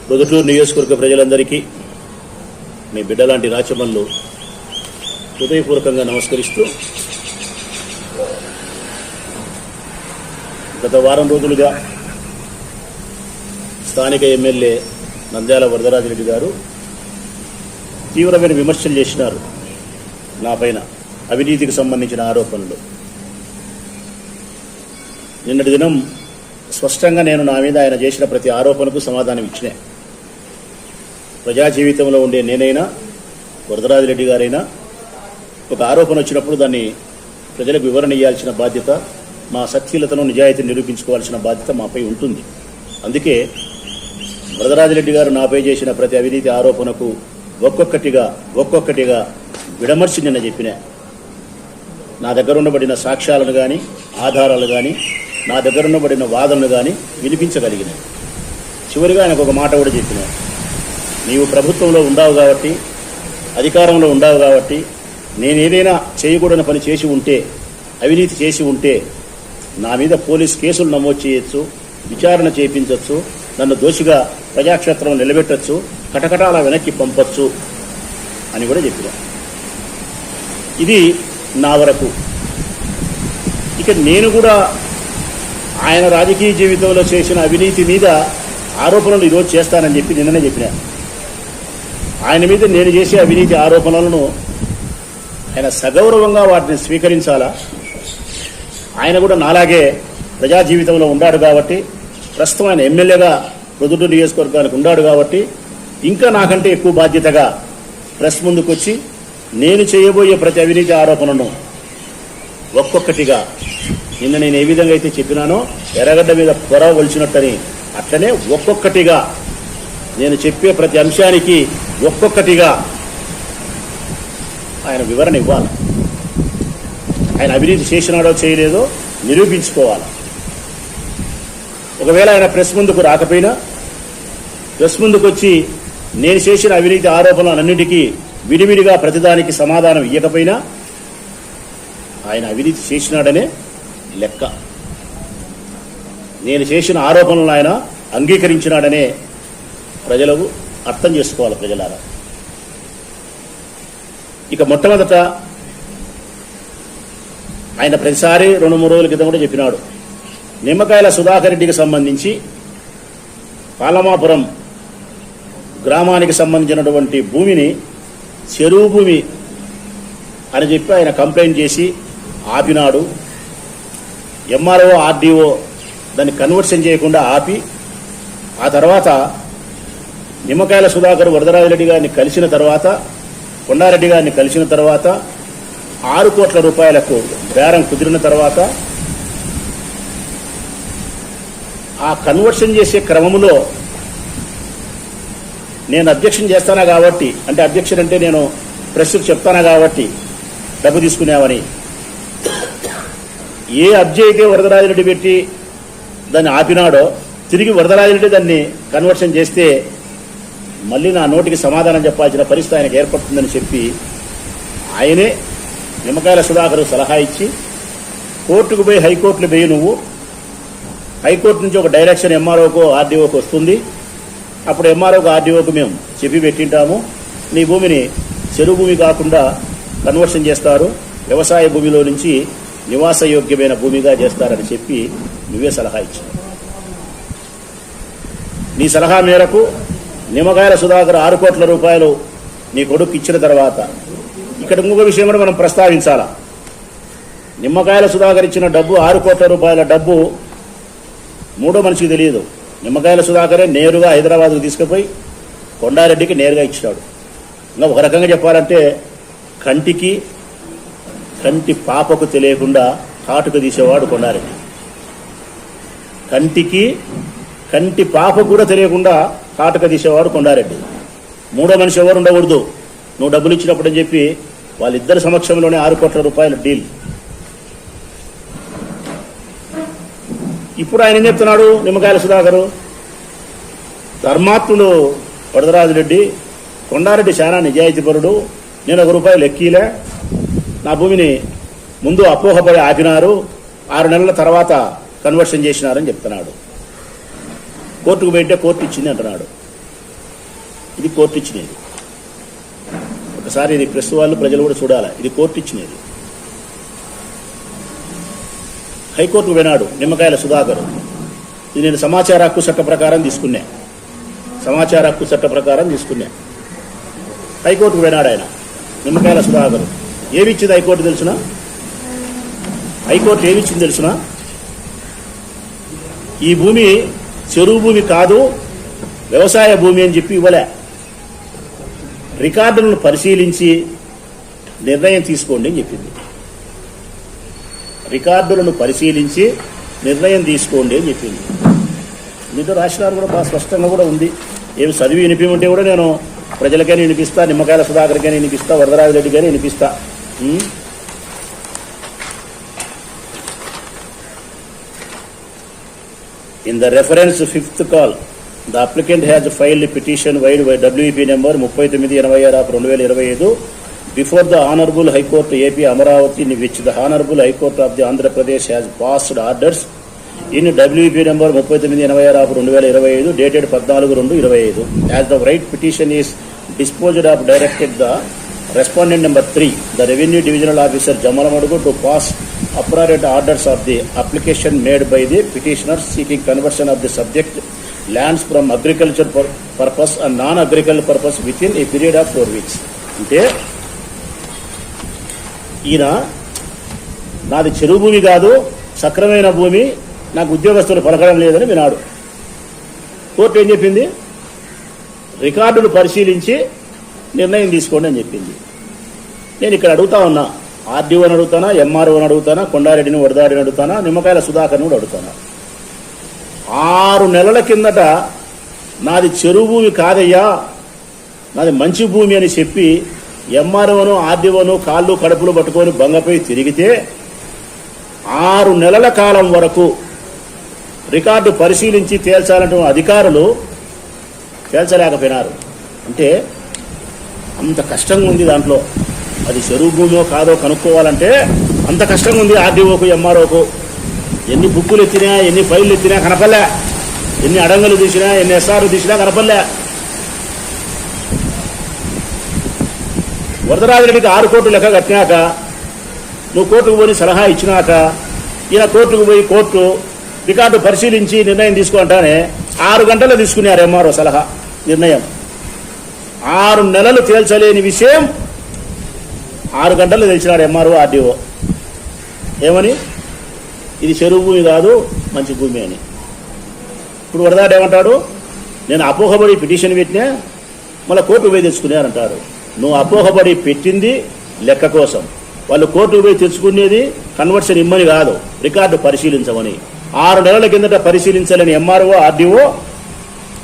ప్రొద్దుటూరు నియోజకవర్గ ప్రజలందరికీ మీ బిడ్డలాంటి రాచమల్లు హృదయపూర్వకంగా నమస్కరిస్తూ, గత వారం రోజులుగా స్థానిక ఎమ్మెల్యే నంద్యాల వరదరాజిరెడ్డి గారు తీవ్రమైన విమర్శలు చేసినారు నా పైన, అవినీతికి సంబంధించిన ఆరోపణలు. నిన్నటి దినం స్పష్టంగా నేను నా మీద ఆయన చేసిన ప్రతి ఆరోపణకు సమాధానం ఇచ్చినా. ప్రజా జీవితంలో ఉండే నేనైనా వరదరాజిరెడ్డి గారైనా ఒక ఆరోపణ వచ్చినప్పుడు దాన్ని ప్రజలకు వివరణ ఇవ్వాల్సిన బాధ్యత, మా సత్యలతను నిజాయితీని నిరూపించుకోవాల్సిన బాధ్యత మాపై ఉంటుంది. అందుకే వరదరాజిరెడ్డి గారు నాపై చేసిన ప్రతి అవినీతి ఆరోపణకు ఒక్కొక్కటిగా విడమర్చి నిన్న చెప్పినా. నా దగ్గర ఉండబడిన సాక్ష్యాలను కానీ, ఆధారాలు కానీ, నా దగ్గర ఉండబడిన వాదనలు కానీ వినిపించగలిగిన. చివరిగా ఆయనకు ఒక మాట కూడా చెప్పిన, నీవు ప్రభుత్వంలో ఉండావు కాబట్టి, అధికారంలో ఉండావు కాబట్టి, నేనేదైనా చేయకూడని పని చేసి ఉంటే, అవినీతి చేసి ఉంటే నా మీద పోలీస్ కేసులు నమోదు చేయొచ్చు, విచారణ చేయించవచ్చు, నన్ను దోషిగా ప్రజాక్షేత్రం నిలబెట్టచ్చు, కటకటాల వెనక్కి పంపచ్చు అని కూడా చెప్పిన. ఇది నా వరకు. ఇక నేను కూడా ఆయన రాజకీయ జీవితంలో చేసిన అవినీతి మీద ఆరోపణలు ఈరోజు చేస్తానని చెప్పి నిన్ననే చెప్పిన. ఆయన మీద నేను చేసే అవినీతి ఆరోపణలను ఆయన సగౌరవంగా వాటిని స్వీకరించాలా. ఆయన కూడా నాలాగే ప్రజా జీవితంలో ఉన్నాడు కాబట్టి, ప్రస్తుతం ఆయన ఎమ్మెల్యేగా ప్రొద్దుటూరు నియోజకవర్గానికి ఉన్నాడు కాబట్టి, ఇంకా నాకంటే ఎక్కువ బాధ్యతగా ప్రెస్ ముందుకు వచ్చి నేను చేయబోయే ప్రతి అవినీతి ఆరోపణను ఒక్కొక్కటిగా, నిన్న నేను ఏ విధంగా అయితే చెప్పినానో ఎర్రగడ్డ మీద పొర ఒలిచినట్టని, అట్లనే ఒక్కొక్కటిగా నేను చెప్పే ప్రతి అంశానికి ఒక్కొక్కటిగా ఆయన వివరణ ఇవ్వాలి. ఆయన అవినీతి చేసినాడో చేయలేదో నిరూపించుకోవాలి. ఒకవేళ ఆయన ప్రెస్ ముందుకు రాకపోయినా, ప్రెస్ ముందుకు వచ్చి నేను చేసిన అవినీతి ఆరోపణలన్నింటికీ విడివిడిగా ప్రతిదానికి సమాధానం ఇవ్వకపోయినా ఆయన అవినీతి చేసినాడనే లెక్క. నేను చేసిన ఆరోపణలను ఆయన అంగీకరించినాడనే ప్రజలకు అర్థం చేసుకోవాలి. ప్రజలారా, ఇక మొట్టమొదట ఆయన ప్రతిసారి 2-3 రోజుల క్రితం కూడా చెప్పినాడు, నిమ్మకాయల సుధాకర్ రెడ్డికి సంబంధించి పాలమాపురం గ్రామానికి సంబంధించినటువంటి భూమిని చెరువు భూమి అని చెప్పి ఆయన కంప్లైంట్ చేసి ఆపినాడు. ఎంఆర్ఓ, ఆర్డీఓ దాన్ని కన్వర్షన్ చేయకుండా ఆపి, ఆ తర్వాత నిమ్మకాయల సుధాకర్ వరదరాజిరెడ్డి గారిని కలిసిన తర్వాత, కొండారెడ్డి గారిని కలిసిన తర్వాత 6 కోట్ల రూపాయలకు బేరం కుదిరిన తర్వాత ఆ కన్వర్షన్ చేసే క్రమంలో నేను అబ్జెక్షన్ చేస్తానా కాబట్టి, అంటే అబ్జెక్షన్ అంటే నేను ప్రెస్కు చెప్తానా కాబట్టి డబ్బు తీసుకునేవని, ఏ అబ్జెక్ట్ అయితే వరదరాజిరెడ్డి పెట్టి దాన్ని ఆపినాడో తిరిగి వరదరాజిరెడ్డి దాన్ని కన్వర్షన్ చేస్తే మళ్ళీ నా నోటికి సమాధానం చెప్పాల్సిన పరిస్థితి ఆయనకు ఏర్పడుతుందని చెప్పి ఆయనే నిమ్మకాయల సుధాకర్ సలహా ఇచ్చి, కోర్టుకు పోయి హైకోర్టులో పోయి నువ్వు, హైకోర్టు నుంచి ఒక డైరెక్షన్ ఎంఆర్ఓకు, ఆర్డీఓకు వస్తుంది, అప్పుడు ఎంఆర్ఓకు, ఆర్డీఓకు మేము చెప్పి పెట్టింటాము, నీ భూమిని చెరువు భూమి కాకుండా కన్వర్షన్ చేస్తారు, వ్యవసాయ భూమిలో నుంచి నివాసయోగ్యమైన భూమిగా చేస్తారని చెప్పి నువ్వే సలహా ఇచ్చావు. నీ సలహా మేరకు నిమ్మకాయల సుధాకర్ 6 కోట్ల రూపాయలు నీ కొడుకు ఇచ్చిన తర్వాత, ఇక్కడ ఇంకొక విషయం కూడా మనం ప్రస్తావించాలా. నిమ్మకాయల సుధాకర్ ఇచ్చిన డబ్బు, 6 కోట్ల రూపాయల డబ్బు మూడో మనిషికి తెలియదు. నిమ్మకాయల సుధాకరే నేరుగా హైదరాబాద్కు తీసుకుపోయి కొండారెడ్డికి నేరుగా ఇచ్చినాడు. ఇంకా ఒక రకంగా చెప్పాలంటే కంటి పాపకు తెలియకుండా కాటుక తీసేవాడు కొండారెడ్డి. కంటి పాప కూడా తెలియకుండా కాటుక తీసేవాడు కొండారెడ్డి. మూడో మనిషి ఎవరు ఉండకూడదు, నువ్వు డబ్బులు ఇచ్చినప్పుడు అని చెప్పి వాళ్ళిద్దరి సమక్షంలోనే 6 కోట్ల రూపాయల డీల్. ఇప్పుడు ఆయన ఏం చెప్తున్నాడు, నిమ్మకాయల సుధాకరు ధర్మాత్ముడు వరదరాజిరెడ్డి, కొండారెడ్డి చాలా నిజాయితీపరుడు, నేను 1 రూపాయి లెక్కీలే, నా భూమిని ముందు అపోహపడి ఆపినారు, 6 నెలల తర్వాత కన్వర్షన్ చేసినారని చెప్తున్నాడు. కోర్టుకు పోయింటే కోర్టు ఇచ్చింది అంటున్నాడు. ఇది కోర్టు ఇచ్చినది. ఒకసారి ఇది ప్రెస్ వాళ్ళు ప్రజలు కూడా చూడాలి. ఇది కోర్టు ఇచ్చినది. హైకోర్టు వినాడు నిమ్మకాయల సుధాకర్. ఇది నేను సమాచార హక్కు చట్ట ప్రకారం తీసుకున్నా. హైకోర్టుకు వినాడు ఆయన నిమ్మకాయల సుధాకర్. ఏమిచ్చింది హైకోర్టు తెలుసునా? హైకోర్టు ఏమిచ్చింది తెలుసునా? ఈ భూమి చెరువు భూమి కాదు, వ్యవసాయ భూమి అని చెప్పి ఇవ్వలే. రికార్డులను పరిశీలించి నిర్ణయం తీసుకోండి అని చెప్పింది. రికార్డులను పరిశీలించి నిర్ణయం తీసుకోండి అని చెప్పింది. మీతో రాసినారు కూడా బాగా స్పష్టంగా కూడా ఉంది. ఏమి చదివి వినిపించమంటే కూడా నేను ప్రజలకైనా వినిపిస్తా, నిమ్మకాయల సుధాకర్కైనా వినిపిస్తా, వరదరాజరెడ్డికైనా వినిపిస్తా. In the reference fifth call, the applicant has filed a petition filed by WEP number 3986/2025 before the Honorable High Court AP Amaravati, in which the Honorable High Court of the Andhra Pradesh has passed orders in WEP number 3986/2025 dated 14/2/25. As the right petition is disposed of, directed the respondent number 3, the Revenue Divisional Officer Jamalamadugu, to pass appropriate orders of the application made by the petitioner seeking conversion of the subject lands from agriculture purpose and non-agricultural purpose within a period of 4 weeks. అంటే ఈయన నాది చెరువు భూమి కాదు, సక్రమైన భూమి, నాకు ఉద్యోగస్తులు పలకడం లేదని వినాడు. కోర్టు ఏం చెప్పింది? రికార్డులు పరిశీలించి నిర్ణయం తీసుకోండి అని చెప్పింది. నేను ఇక్కడ అడుగుతా ఉన్నా, ఆర్డీఓని అడుగుతానా, ఎంఆర్ఓని అడుగుతానా, కొండారెడ్డిని, వరదాడిని అడుగుతానా, నిమ్మకాయల సుధాకర్ని కూడా అడుగుతానా. 6 నెలల కిందట నాది చెరువు భూమి కాదయ్యా, నాది మంచి భూమి అని చెప్పి ఎంఆర్ఓను, ఆర్డీఓను కాళ్ళు కడుపులు పట్టుకొని బంగపోయి తిరిగితే 6 నెలల కాలం వరకు రికార్డు పరిశీలించి తేల్చాలంటే అధికారులు తేల్చలేకపోయినారు. అంటే అంత కష్టంగా ఉంది దాంట్లో. అది చెరువు భూమో కాదో కనుక్కోవాలంటే అంత కష్టంగా ఉంది ఆర్డీఓకు, ఎంఆర్ఓకు. ఎన్ని బుక్కులు ఎత్తినా, ఎన్ని ఫైళ్ళు ఎత్తినా కనపల్లే, ఎన్ని అడంగులు తీసినా, ఎన్ని ఎస్ఆర్లు తీసినా కనపల్లే. వరదరాజరెడ్డికి 6 కోట్లు లెక్క కట్టినాక, నువ్వు కోర్టుకు పోయి సలహా ఇచ్చినాక, ఈయన కోర్టుకు పోయి కోర్టు రికార్డు పరిశీలించి నిర్ణయం తీసుకుంటానే 6 గంటలు తీసుకున్నారు ఎంఆర్ఓ సలహా నిర్ణయం. 6 నెలలు తేల్చలేని విషయం 6 గంటలు తెలిసినాడు ఎంఆర్ఓ, ఆర్డీఓ. ఏమని? ఇది చెరువు భూమి కాదు, మంచి భూమి అని. ఇప్పుడు వరదాడు ఏమంటాడు? నేను అపోహపడి పిటిషన్ పెట్టినా, మళ్ళీ కోర్టుకు పోయి తెచ్చుకున్నారంటారు. నువ్వు అపోహపడి పెట్టింది లెక్క కోసం, వాళ్ళు కోర్టుకు పోయి తెచ్చుకునేది కన్వర్షన్ ఇమ్మని కాదు, రికార్డు పరిశీలించమని. 6 నెలల కిందట పరిశీలించాలని ఎంఆర్ఓ, ఆర్డీఓ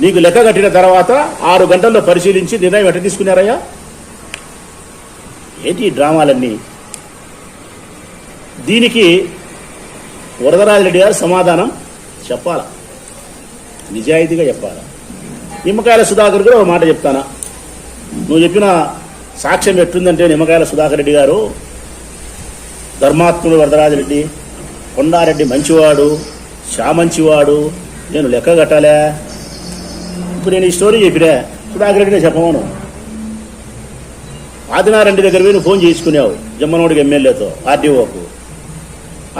నీకు లెక్క కట్టిన తర్వాత 6 గంటల్లో పరిశీలించి నిర్ణయం ఎట్లా తీసుకున్నారయ్యా? ఏంటి ఈ డ్రామాలన్నీ? దీనికి వరదరాజరెడ్డి గారు సమాధానం చెప్పాలా, నిజాయితీగా చెప్పాలా. నిమ్మకాయల సుధాకర్ కూడా ఒక మాట చెప్తానా. నువ్వు చెప్పిన సాక్ష్యం ఎట్లుందంటే, నిమ్మకాయల సుధాకర్ రెడ్డి గారు ధర్మాత్ముడు, వరదరాజరెడ్డి కొండారెడ్డి మంచివాడు, మంచివాడు, నేను లెక్క కట్టాలే. ఇప్పుడు నేను ఈ స్టోరీ చెప్పినా, సుధాకర్ రెడ్డినే చెప్పమను. ఆదినారెడ్డి దగ్గర పోయి నువ్వు ఫోన్ చేసుకున్నావు జమ్మనోడికి, ఎమ్మెల్యేతో, ఆర్డీఓకు.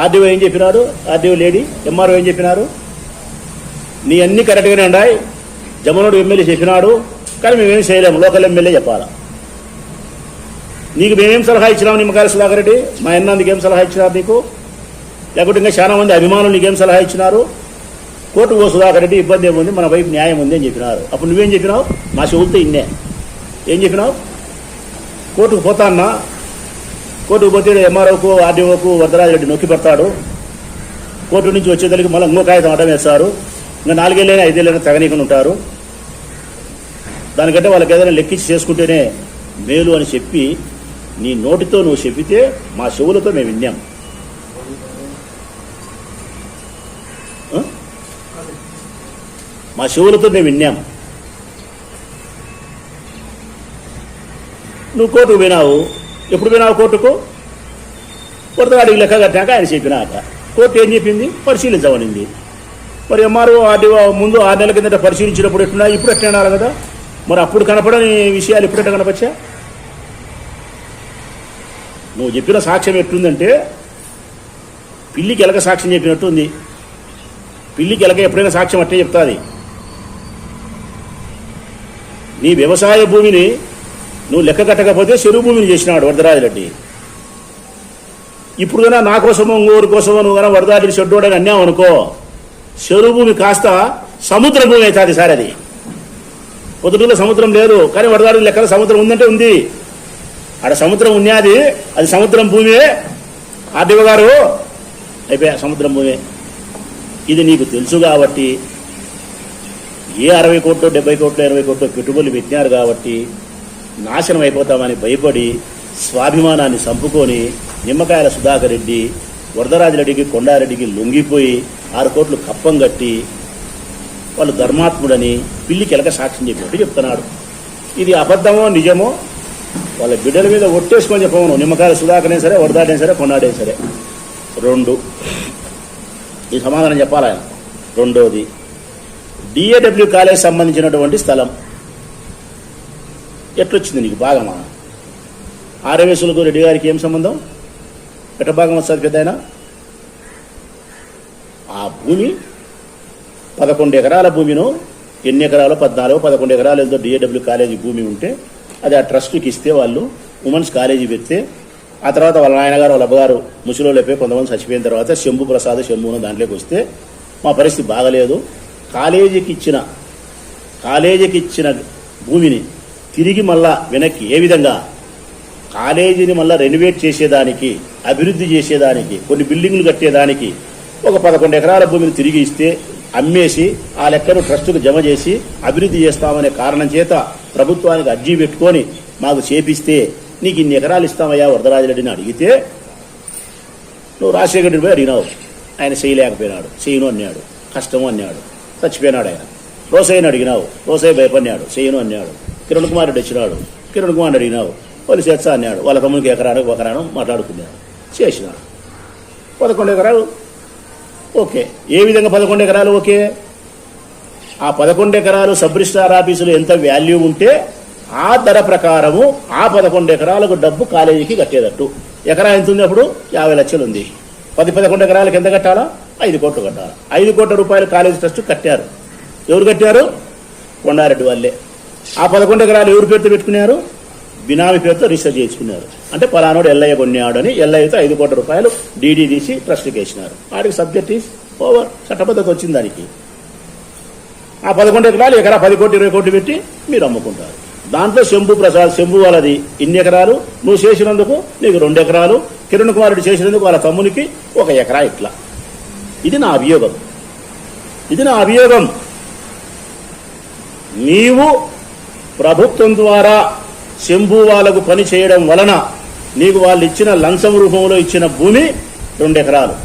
ఆర్డీఓ ఏం చెప్పినారు? ఆర్డీఓ లేడీ, ఎంఆర్ఓ ఏం చెప్పినారు? నీ అన్ని కరెక్ట్గానే ఉన్నాయి, జమ్మనోడు ఎమ్మెల్యే చెప్పినాడు, కానీ మేమేం చేయలేము, లోకల్ ఎమ్మెల్యే చెప్పాలా. నీకు మేమేం సలహా ఇచ్చినాము? నిమ్మకాయల సుధాకర్ రెడ్డి మా అన్నందుకు ఏం సలహా ఇచ్చినారు నీకు? లేకపోతే ఇంకా చాలా మంది అభిమానులు నీకేం సలహా ఇచ్చినారు? కోర్టుకు పో సుధాకర్ రెడ్డి, ఇబ్బంది ఏముంది, మన వైపు న్యాయం ఉంది అని చెప్పినారు. అప్పుడు నువ్వేం చెప్పినావు? మా చెవులతో ఇన్నే ఏం చెప్పినావు? కోర్టుకు పోతాన్నా, కోర్టుకు పోతే ఎంఆర్ఓకు, ఆర్డీఓకు వరదరాజరెడ్డి నొక్కి పెడతాడు. కోర్టు నుంచి వచ్చేదానికి మళ్ళీ ఇంకో కాగితం అడ్డం వేస్తారు. ఇంకా 4 ఏళ్ళైనా 5 ఏళ్ళైనా తగనీకుండా ఉంటారు. దానికంటే వాళ్ళకి ఏదైనా లెక్కించి చేసుకుంటేనే మేలు అని చెప్పి నీ నోటితో నువ్వు చెప్పితే మా చెవులతో మేము విన్నాం. మా చెవులతో మేము విన్నాం. నువ్వు కోర్టుకు పోయినావు. ఎప్పుడు పోయినావు కోర్టుకు? వరదరాడికి లెక్క కట్టాక ఆయన చెప్పినాక కోర్టు ఏం చెప్పింది? పరిశీలించమనింది. మరి ఎంఆర్ఓ, ఆర్డీఓ ముందు 6 నెలల కిందట పరిశీలించినప్పుడు ఎట్లున్నా, ఇప్పుడు ఎట్లా అన్నారు కదా? మరి అప్పుడు కనపడని విషయాలు ఎప్పుడంటే కనపచ్చా? నువ్వు చెప్పిన సాక్ష్యం ఎట్లుందంటే పిల్లికి ఎలక సాక్ష్యం చెప్పినట్టు ఉంది. పిల్లికి ఎలక ఎప్పుడైనా సాక్ష్యం అట్టే చెప్తాది. నీ వ్యవసాయ భూమిని నువ్వు లెక్క కట్టకపోతే చెరువు భూమిని చేసినాడు వరదరాజరెడ్డి. ఇప్పుడు కన్నా నా కోసమో ఇంకోరి కోసమో నువ్వు కన్నా వరదరాజరెడ్డి చెడ్డోడని అన్నావు అనుకో, చెరువు భూమి కాస్త సముద్ర భూమి అవుతుంది సార్. అది పొద్దుటూరులో సముద్రం లేదు, కానీ వరదరాజరెడ్డి లెక్కల సముద్రం ఉందంటే ఉంది. ఆడ సముద్రం ఉన్నది, అది సముద్రం భూమి. ఆర్డీఓ గారు అయిపోయా, సముద్రం భూమి. ఇది నీకు తెలుసు కాబట్టి ఏ 60 కోట్లు 70 కోట్లు 80 కోట్లు పెట్టుబడులు పెట్టినారు కాబట్టి నాశనం అయిపోతామని భయపడి స్వాభిమానాన్ని చంపుకొని నిమ్మకాయల సుధాకర్ రెడ్డి వరదరాజరెడ్డికి కొండారెడ్డికి లొంగిపోయి 6 కోట్లు కప్పం కట్టి వాళ్ళు ధర్మాత్ముడని పిల్లికి ఎలక సాక్ష్యం చెప్పినట్టు చెప్తున్నాడు. ఇది అబద్ధమో నిజమో వాళ్ళ బిడ్డల మీద ఒట్టేసుకొని చెప్పవను. నిమ్మకాయల సుధాకర్ అయినా సరే, వరదాడైనా సరే, కొండాడైనా సరే. 2 ఈ సమాధానం చెప్పాలి ఆయన. రెండోది, డిఏడబ్ల్యూ కాలేజ్ సంబంధించినటువంటి స్థలం ఎట్లొచ్చింది నీకు భాగమా? ఆర్యవేసులకు రెడ్డి గారికి ఏం సంబంధం? ఎట్ట భాగం వస్తుంది పెద్ద ఆయన? ఆ భూమి 11 ఎకరాల భూమిను, ఎన్ని ఎకరాలు 14 11 ఎకరాలు ఏదో డిఏడబ్ల్యూ కాలేజీ భూమి ఉంటే అది ఆ ట్రస్ట్కి ఇస్తే వాళ్ళు ఉమెన్స్ కాలేజీ పెడితే ఆ తర్వాత వాళ్ళ నాయనగారు వాళ్ళ అబ్బగారు ముసలిలో లేపే కొంతమంది చచ్చిపోయిన తర్వాత శంభు ప్రసాద్ శంభును దాంట్లోకి వస్తే మా పరిస్థితి బాగలేదు, కాలేజీకి ఇచ్చిన భూమిని తిరిగి మళ్ళా వెనక్కి ఏ విధంగా కాలేజీని మళ్ళా రెనోవేట్ చేసేదానికి, అభివృద్ధి చేసేదానికి, కొన్ని బిల్డింగ్లు కట్టేదానికి ఒక 11 ఎకరాల భూమిని తిరిగి ఇస్తే అమ్మేసి ఆ లెక్కను ట్రస్టుకు జమ చేసి అభివృద్ధి చేస్తామనే కారణం చేత ప్రభుత్వానికి అర్జీ పెట్టుకొని మాకు చేపిస్తే నీకు ఇన్ని ఎకరాలు ఇస్తామయ్యా వరదరాజరెడ్డిని అడిగితే నువ్వు రాజశేఖర రెడ్డి పోయి అడిగినావు. ఆయన చేయలేకపోయినాడు, చేయను అన్నాడు, కష్టము అన్నాడు, చచ్చిపోయినాడు ఆయన. రోసయ్యని అడిగినావు, రోసయ్య భయపడినాడు, చేయను అన్నాడు. కిరణ్ కుమార్ రెడ్డి వచ్చినాడు, కిరణ్ కుమార్ అడిగినావు, వాళ్ళు చేస్తా అన్నాడు. వాళ్ళ తమ్ముడికి ఒకరాను మాట్లాడుకున్నాడు, చేసినాడు. 11 ఎకరాలు ఓకే. ఏ విధంగా 11 ఎకరాలు ఓకే? ఆ 11 ఎకరాలు సబ్ రిజిస్ట్రార్ ఆఫీసులో ఎంత వాల్యూ ఉంటే ఆ ధర ప్రకారము ఆ 11 ఎకరాలకు డబ్బు కాలేజీకి కట్టేటట్టు. ఎకరా ఎంత ఉంది? అప్పుడు 50 లక్షలు ఉంది. 11 ఎకరాలకు ఎంత కట్టాలా? 5 కోట్లు కట్టాలి. 5 కోట్ల రూపాయలు కాలేజీ ట్రస్ట్ కట్టారు. ఎవరు కట్టారు? కొండారెడ్డి వాళ్ళే. ఆ 11 ఎకరాలు ఎవరి పేరుతో పెట్టుకున్నారు? బినామీ పేరుతో రిజిస్టర్ చేసుకున్నారు. అంటే పలానోడు ఎల్ఐ కొన్నాడు అని ఎల్ఐతో 5 కోట్ల రూపాయలు డీడీ తీసి ట్రస్ట్కి వేసినారు. వాడికి సబ్జెక్ట్ ఈజ్ ఓవర్. చట్టబద్ధత వచ్చింది దానికి. ఆ 11 ఎకరాలు ఎకరా 10 కోట్లు 20 కోట్లు పెట్టి మీరు అమ్ముకుంటారు. దాంట్లో శంభు ప్రసాద్, శంభు వాళ్ళది ఇన్ని ఎకరాలు, నువ్వు చేసినందుకు నీకు 2 ఎకరాలు, కిరణ్ కుమార్ రెడ్డి చేసినందుకు వాళ్ళ తమ్మునికి 1 ఎకరా. ఇట్లా ఇది నా అభియోగం. నీవు ప్రభుత్వం ద్వారా శంభు వాళ్ళకు పని చేయడం వలన నీకు వాళ్ళు ఇచ్చిన లంచం రూపంలో ఇచ్చిన భూమి 2 ఎకరాలు.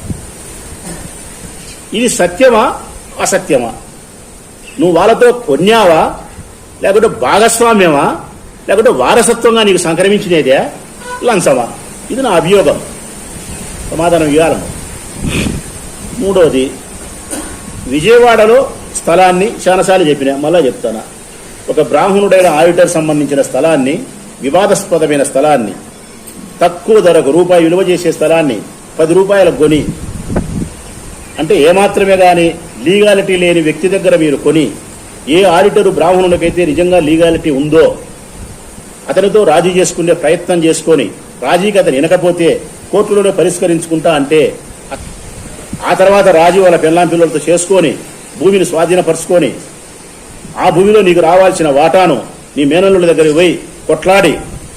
ఇది సత్యమా అసత్యమా? నువ్వు వాళ్ళతో కొన్నావా, లేకుంటే భాగస్వామ్యమా, లేకుంటే వారసత్వంగా నీకు సంక్రమించినదే లంచమా? ఇది నా అభియోగం. సమాధానం ఇవ్వాలను. మూడోది, విజయవాడలో స్థలాన్ని చాలాసార్లు చెప్పినా, మళ్ళా చెప్తాను. ఒక బ్రాహ్మణుడైన ఆడిటర్ సంబంధించిన స్థలాన్ని, వివాదాస్పదమైన స్థలాన్ని, తక్కువ ధరకు రూపాయి విలువ చేసే స్థలాన్ని 10 రూపాయలకు కొని, అంటే ఏమాత్రమే కానీ లీగాలిటీ లేని వ్యక్తి దగ్గర మీరు కొని, ఏ ఆడిటరు బ్రాహ్మణులకైతే నిజంగా లీగాలిటీ ఉందో అతనితో రాజీ చేసుకునే ప్రయత్నం చేసుకొని, రాజీకి అతను వినకపోతే కోర్టులోనే పరిష్కరించుకుంటా అంటే ఆ తర్వాత రాజీ వాళ్ళ పెళ్ళాం పిల్లలతో చేసుకొని భూమిని స్వాధీనపరుచుకొని ఆ భూమిలో నీకు రావాల్సిన వాటాను నీ మేనల్లుల దగ్గరికి పోయి కొట్లాడి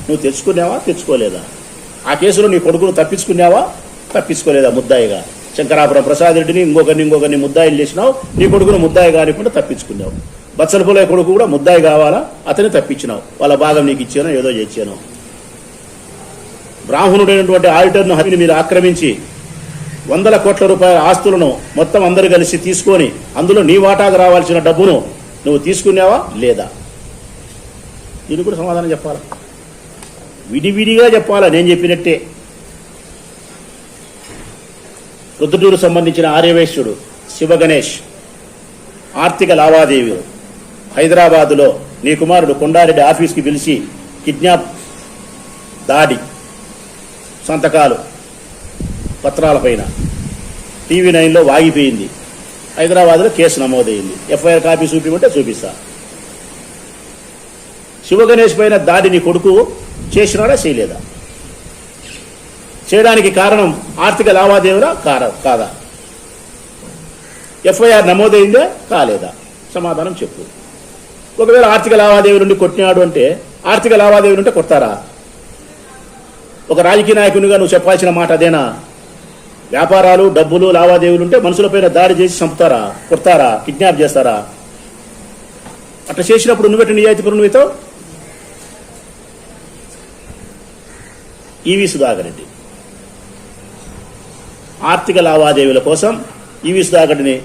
నువ్వు తెచ్చుకున్నావా, తెచ్చుకోలేదా? ఆ కేసులో నీ కొడుకును తప్పించుకోలేదా ముద్దాయిగా? శంకరాపురం ప్రసాద్ రెడ్డిని ఇంకొకరిని ముద్దాయిలు చేసినావు, నీ కొడుకును ముద్దాయి కానికుండా తప్పించుకున్నావు. బత్సలపూల కొడుకు కూడా ముద్దాయి కావాలా, అతన్ని తప్పించినావు. వాళ్ళ భాగం నీకు ఇచ్చానో ఏదో చేశాను. బ్రాహ్మణుడైనటువంటి ఆడిటర్ను హరిని మీరు ఆక్రమించి 100 కోట్ల రూపాయల ఆస్తులను మొత్తం అందరూ కలిసి తీసుకొని అందులో నీ వాటాకు రావాల్సిన డబ్బును నువ్వు తీసుకున్నావా లేదా? దీనికి కూడా సమాధానం చెప్పాలా, విడివిడిగా చెప్పాలా. నేను చెప్పినట్టే. రుద్దుటూరు సంబంధించిన ఆర్యవేశ్యుడు శివ గణేష్ ఆర్థిక లావాదేవీలు హైదరాబాదులో నీ కుమారుడు కొండారెడ్డి ఆఫీస్కి పిలిచి కిడ్నాప్, దాడి, సంతకాలు పత్రాలపైన TV9లో వాగిపోయింది. హైదరాబాద్లో కేసు నమోదైంది. FIR కాపీ చూపిమంటే చూపిస్తా. శివగణేష్ పైన దాడి నీ కొడుకు చేసినాడా చేయలేదా? చేయడానికి కారణం ఆర్థిక లావాదేవీలా కాదా? FIR నమోదైందా కాలేదా? సమాధానం చెప్పు. ఒకవేళ ఆర్థిక లావాదేవీ నుండి కొట్టినాడు అంటే, ఆర్థిక లావాదేవీ నుండి కొడతారా? ఒక రాజకీయ నాయకునిగా నువ్వు చెప్పాల్సిన మాట అదేనా? వ్యాపారాలు, డబ్బులు, లావాదేవీలు ఉంటే మనుషులపైన దాడి చేసి చంపుతారా, కొడతారా, కిడ్నాప్ చేస్తారా? అట్లా చేసినప్పుడు నువ్వెట్ట నిజాయితీపరుడు నువ్వుతో? ఈవి సుధాకర్ రెడ్డి ఆర్థిక లావాదేవీల కోసం ఈవి సుధాకర్ రెడ్డిని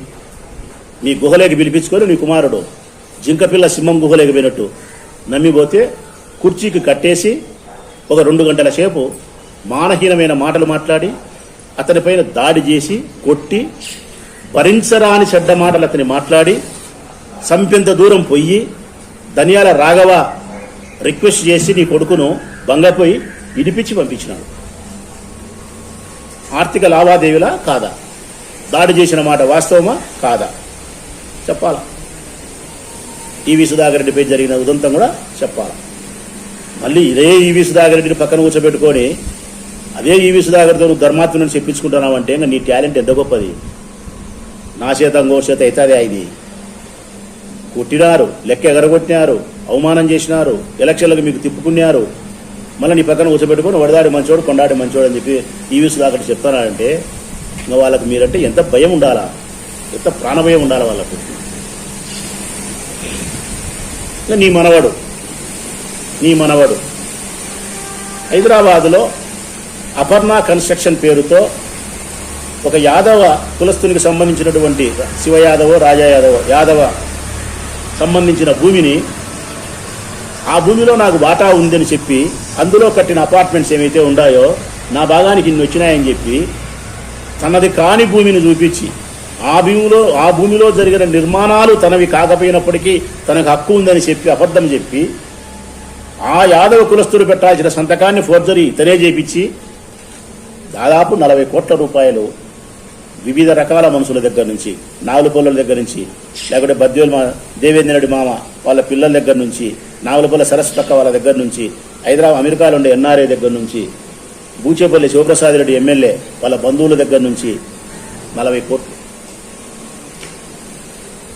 నీ గుహలోకి పిలిపించుకొని నీ కుమారుడు జింకపిల్ల సింహం గుహలోకి పోయినట్టు నమ్మిపోతే కుర్చీకి కట్టేసి ఒక 2 గంటల సేపు మానహీనమైన మాటలు మాట్లాడి అతనిపైన దాడి చేసి కొట్టి భరించరాని చెడ్డ మాటలు అతని మాట్లాడి సంపెంత దూరం పోయి ధనియాల రాఘవ రిక్వెస్ట్ చేసి నీ కొడుకును బంగపోయి ఇడిపించి పంపించినాడు. ఆర్థిక లావాదేవీలా కాదా? దాడి చేసిన మాట వాస్తవమా కాదా? చెప్పాలా. ఈవి సుధాకర్ రెడ్డిపై జరిగిన ఉదంతం కూడా చెప్పాలా. మళ్ళీ ఇదే ఈవి సుధాకర్ రెడ్డిని పక్కన కూర్చోబెట్టుకొని అదే ఈవి సుధాకర్తో నువ్వు ధర్మాత్మని చెప్పించుకుంటున్నావంటే ఇంకా నీ టాలెంట్ ఎంత గొప్పది. నా చేత ఇంకో చేత అవుతుంది. ఇది కొట్టినారు, లెక్క ఎగరగొట్టినారు, అవమానం చేసినారు, ఎలక్షన్లకు మీకు తిప్పుకున్నారు. మళ్ళీ నీ పక్కన కూర్చోబెట్టుకొని వడదాడి మంచోడు, కొండాడి మంచోడు అని చెప్పి ఈవి సుధాకర్ చెప్తున్నారంటే ఇంకా వాళ్ళకు మీరంటే ఎంత భయం ఉండాలా, ఎంత ప్రాణభయం ఉండాలా వాళ్ళకు. నీ మనవడు హైదరాబాదులో అపర్ణ కన్స్ట్రక్షన్ పేరుతో ఒక యాదవ కులస్తునికి సంబంధించినటువంటి శివ యాదవ, రాజా యాదవ సంబంధించిన భూమిని, ఆ భూమిలో నాకు వాటా ఉందని చెప్పి అందులో కట్టిన అపార్ట్మెంట్స్ ఏమైతే ఉన్నాయో నా భాగానికి ఇన్ని వచ్చినాయని చెప్పి తనది కాని భూమిని చూపించి ఆ భూమిలో జరిగిన నిర్మాణాలు తనవి కాకపోయినప్పటికీ తనకు హక్కు ఉందని చెప్పి అబద్ధం చెప్పి ఆ యాదవ కులస్తుడు పెట్టాల్సిన సంతకాన్ని ఫోర్జరీ ఇతనే చేపించి దాదాపు 40 కోట్ల రూపాయలు వివిధ రకాల మనుషుల దగ్గర నుంచి, నాగులపల్లెల దగ్గర నుంచి, లేకుంటే బద్వేలు దేవేంద్ర రెడ్డి మామ వాళ్ళ పిల్లల దగ్గర నుంచి, నాగులపల్లె సరస్వతక్క వాళ్ళ దగ్గర నుంచి, హైదరాబాద్ అమెరికాలో ఉండే NRA దగ్గర నుంచి, బూచేపల్లి శివప్రసాద్ రెడ్డి ఎమ్మెల్యే వాళ్ళ బంధువుల దగ్గర నుంచి 40 కోట్లు.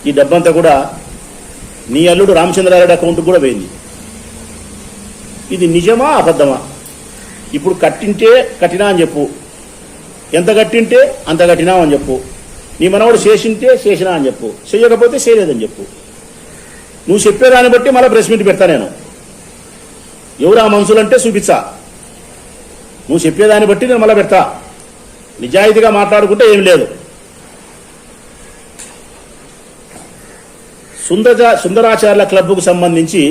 ఈ డబ్బంతా కూడా నీ అల్లుడు రామచంద్రారెడ్డి అకౌంట్ కూడా పోయింది. ఇది నిజమా అబద్ధమా? ఇప్పుడు కట్టినా అని చెప్పు, ఎంత కట్టింటే అంత కట్టినా అని చెప్పు. నీ మనవాడు చేసింటే చేసినా అని చెప్పు, చేయకపోతే చేయలేదని చెప్పు. నువ్వు చెప్పేదాన్ని బట్టి మళ్ళీ ప్రెస్ మీట్ పెడతా. నేను ఎవరు ఆ మనుషులంటే చూపించా. నువ్వు చెప్పేదాన్ని బట్టి నేను మళ్ళీ పెడతా. నిజాయితీగా మాట్లాడుకుంటే ఏం లేదు. సుందరాచార్యుల క్లబ్కు సంబంధించి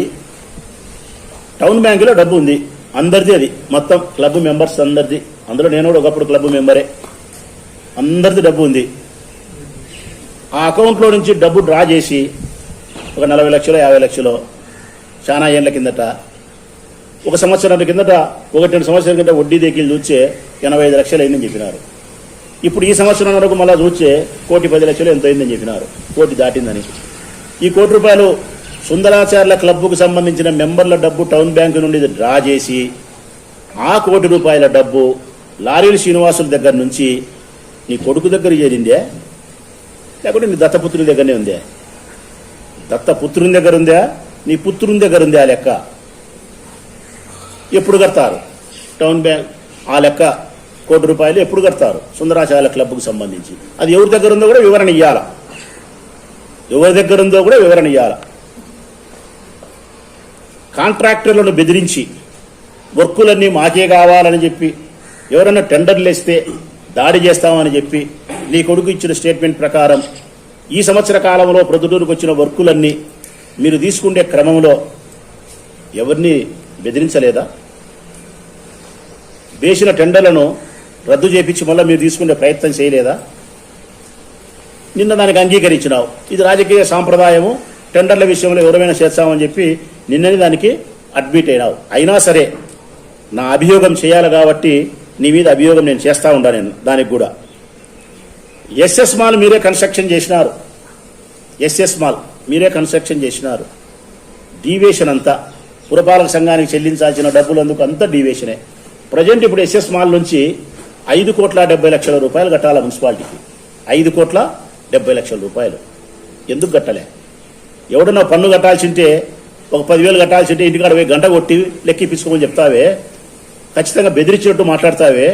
టౌన్ బ్యాంకులో డబ్బు ఉంది, అందరిది. అది మొత్తం క్లబ్ మెంబర్స్ అందరిది. అందులో నేను కూడా ఒకప్పుడు క్లబ్ మెంబరే. అందరిది డబ్బు ఉంది. ఆ అకౌంట్లో నుంచి డబ్బు డ్రా చేసి ఒక 40 లక్షలు 50 లక్షలు చాలా ఏళ్ల కిందట, 1 సంవత్సరం కిందట, 1-2 సంవత్సరాల కిందట వడ్డీ దేకీలు చూస్తే 85 లక్షలు అయిందని చెప్పినారు. ఇప్పుడు ఈ సంవత్సరం వరకు మళ్ళీ చూస్తే 1,10,00,000 ఎంత అయిందని చెప్పినారు. 1,00,00,000 దాటిందని. ఈ ₹1,00,00,000 సుందరాచార్యుల క్లబ్కు సంబంధించిన మెంబర్ల డబ్బు టౌన్ బ్యాంకు నుండి డ్రా చేసి ఆ ₹1,00,00,000 డబ్బు లారీలు శ్రీనివాసుల దగ్గర నుంచి నీ కొడుకు దగ్గర చేరిందే, లేకుంటే నీ దత్తపుత్రుని దగ్గరనే ఉందే? దత్తపుత్రుని దగ్గర ఉందా, నీ పుత్రుని దగ్గర ఉందే? ఆ లెక్క ఎప్పుడు కడతారు? టౌన్ బ్యాంక్ ఆ లెక్క ₹1,00,00,000 ఎప్పుడు కడతారు సుందరాచార్యుల క్లబ్కు సంబంధించి? అది ఎవరి దగ్గర ఉందో కూడా వివరణ ఇవ్వాలా. ఎవరి దగ్గర ఉందో కూడా వివరణ ఇవ్వాలా. కాంట్రాక్టర్లను బెదిరించి వర్కులన్నీ మాకే కావాలని చెప్పి ఎవరన్నా టెండర్లు వేస్తే దాడి చేస్తామని చెప్పి నీ కొడుకు ఇచ్చిన స్టేట్మెంట్ ప్రకారం ఈ సంవత్సర కాలంలో ప్రొద్దుటూరుకు వచ్చిన వర్కులన్నీ మీరు తీసుకునే క్రమంలో ఎవరిని బెదిరించలేదా? వేసిన టెండర్లను రద్దు చేపించి మళ్ళీ మీరు తీసుకునే ప్రయత్నం చేయలేదా? నిన్న దానికి అంగీకరించినావు. ఇది రాజకీయ సాంప్రదాయము, టెండర్ల విషయంలో ఎవరైనా చేస్తామని చెప్పి నిన్ననే దానికి అడ్మిట్ అయినావు. అయినా సరే నా అభియోగం చేయాలి కాబట్టి నీ మీద అభియోగం నేను చేస్తూ ఉంటాను. నేను దానికి కూడా ఎస్ఎస్ మాల్ మీరే కన్స్ట్రక్షన్ చేసినారు. ఎస్ఎస్ మాల్ మీరే కన్స్ట్రక్షన్ చేసినారు. డీవియేషన్ అంతా పురపాలక సంఘానికి చెల్లించాల్సిన డబ్బులు అందుకు అంతా డీవియేషనే. ప్రజెంట్ ఇప్పుడు ఎస్ఎస్ మాల్ నుంచి 5,70,00,000 రూపాయలు కట్టాలి మున్సిపాలిటీకి. 5,70,00,000 రూపాయలు ఎందుకు కట్టలే? ఎవడన్నా పన్ను కట్టాల్సింటే ఒక 10,000 కట్టాల్సింటే ఇంటికాడ పోయి గంట కొట్టి లెక్కిపించుకోమని చెప్తావే, ఖచ్చితంగా బెదిరించినట్టు మాట్లాడతావే,